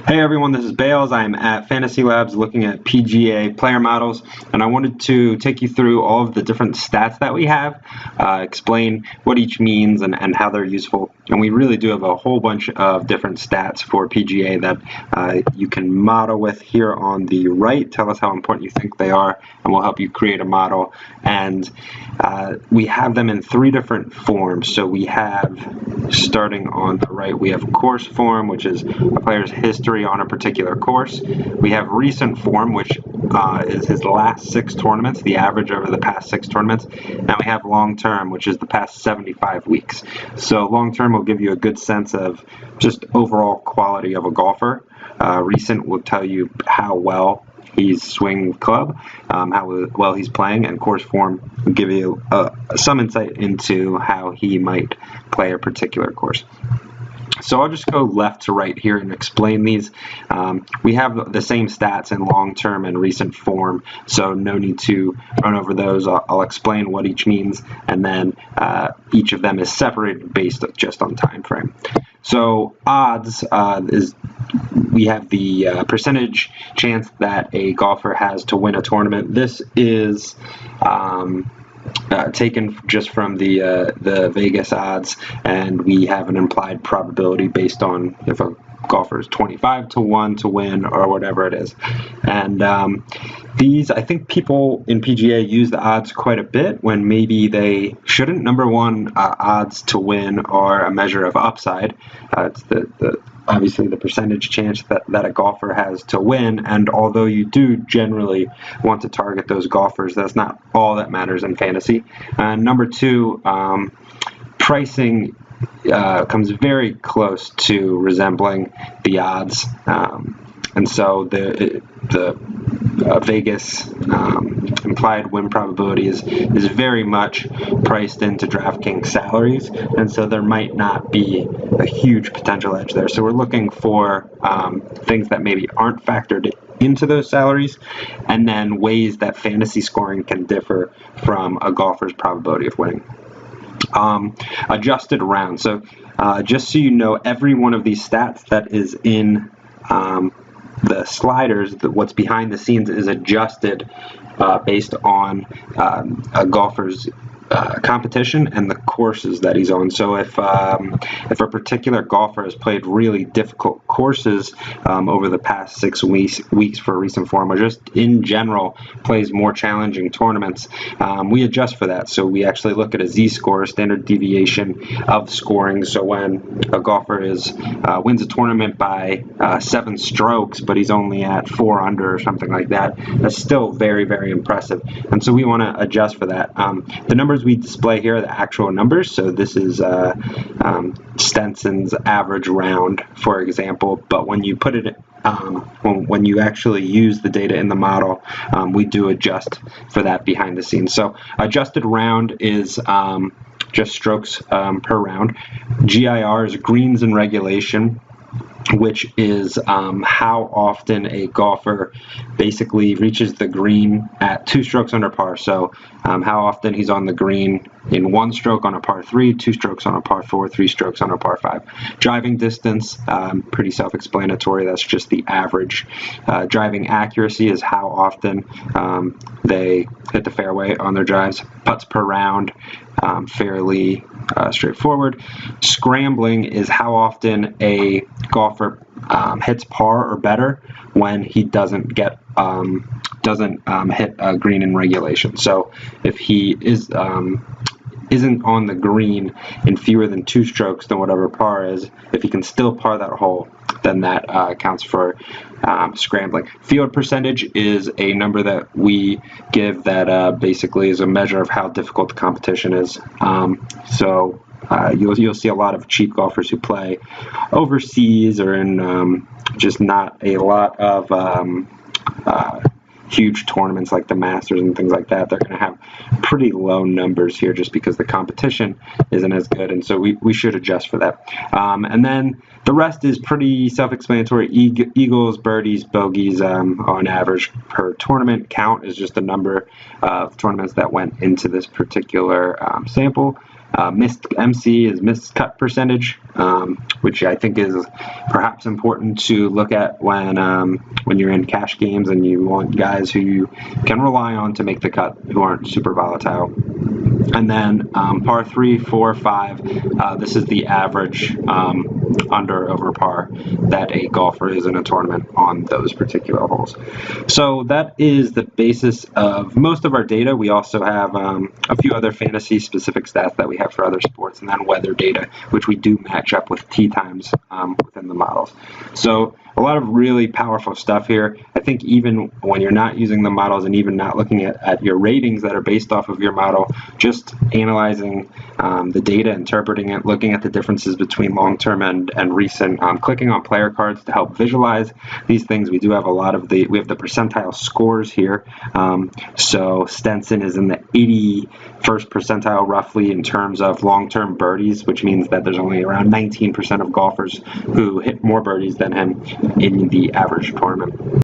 Hey everyone, this is Bales. I'm at FantasyLabs looking at PGA player models, and I wanted to take you through all of the different stats that we have, explain what each means and how they're useful. And we really do have a whole bunch of different stats for PGA that you can model with here on the right. Tell us how important you think they are, and we'll help you create a model. And we have them in three different forms. So we have, starting on the right, we have course form, which is a player's history on a particular course. We have recent form, which is his last 6 tournaments, the average over the past 6 tournaments. And we have long term, which is the past 75 weeks. So long term will give you a good sense of just overall quality of a golfer. Recent will tell you how well he's swinging the club, how well he's playing, and course form will give you some insight into how he might play a particular course. So I'll just go left to right here and explain these. We have the same stats in long-term and recent form, so no need to run over those. I'll explain what each means, and then each of them is separated based just on time frame. So odds is we have the percentage chance that a golfer has to win a tournament. This is taken just from the Vegas odds, and we have an implied probability based on if a golfer is 25 to 1 to win or whatever it is. And these, I think people in PGA use the odds quite a bit when maybe they shouldn't. Number one, odds to win are a measure of upside. It's obviously the percentage chance that a golfer has to win, and although you do generally want to target those golfers, that's not all that matters in fantasy. Number two, pricing comes very close to resembling the odds, and so the Vegas implied win probability is very much priced into DraftKings salaries, and so there might not be a huge potential edge there. So we're looking for things that maybe aren't factored into those salaries, and then ways that fantasy scoring can differ from a golfer's probability of winning. Adjusted round. So just so you know, every one of these stats that is in the sliders, what's behind the scenes is adjusted based on a golfer's competition and the courses that he's on. So if a particular golfer has played really difficult courses over the past 6 weeks for recent form, or just in general plays more challenging tournaments, we adjust for that. So we actually look at a z-score, a standard deviation of scoring. So when a golfer wins a tournament by 7 strokes, but he's only at 4 under or something like that, that's still very, very impressive. And so we want to adjust for that. The numbers we display here are the actual numbers. So this is Stenson's average round, for example. But when you put it, when you actually use the data in the model, we do adjust for that behind the scenes. So adjusted round is just strokes per round. GIR is greens in regulation, which is how often a golfer basically reaches the green at 2 strokes under par. So how often he's on the green in 1 stroke on a par 3, 2 strokes on a par 4, 3 strokes on a par 5. Driving distance, pretty self-explanatory. That's just the average. Driving accuracy is how often they hit the fairway on their drives. Putts per round, fairly straightforward. Scrambling is how often a golfer hits par or better when he doesn't hit a green in regulation. So if he isn't on the green in fewer than 2 strokes than whatever par is, if he can still par that hole, then that counts for scrambling. Field percentage is a number that we give that basically is a measure of how difficult the competition is. So you'll see a lot of cheap golfers who play overseas or in just not a lot of huge tournaments like the Masters and things like that. They're going to have pretty low numbers here just because the competition isn't as good, and so we should adjust for that. And then the rest is pretty self-explanatory. Eagles, birdies, bogeys on average per tournament. Count is just the number of tournaments that went into this particular sample. Missed MC is missed cut percentage, which I think is perhaps important to look at when you're in cash games and you want guys who you can rely on to make the cut who aren't super volatile. And then par 3, 4, 5, this is the average under over par that a golfer is in a tournament on those particular holes. So that is the basis of most of our data. We also have a few other fantasy specific stats that we have for other sports, and then weather data, which we do match up with tee times within the models. So a lot of really powerful stuff here. I think even when you're not using the models and even not looking at your ratings that are based off of your model, just analyzing the data, interpreting it, looking at the differences between long-term and recent, clicking on player cards to help visualize these things. We do have we have the percentile scores here. So Stenson is in the 81st percentile roughly in terms of long-term birdies, which means that there's only around 19% of golfers who hit more birdies than him in the average tournament.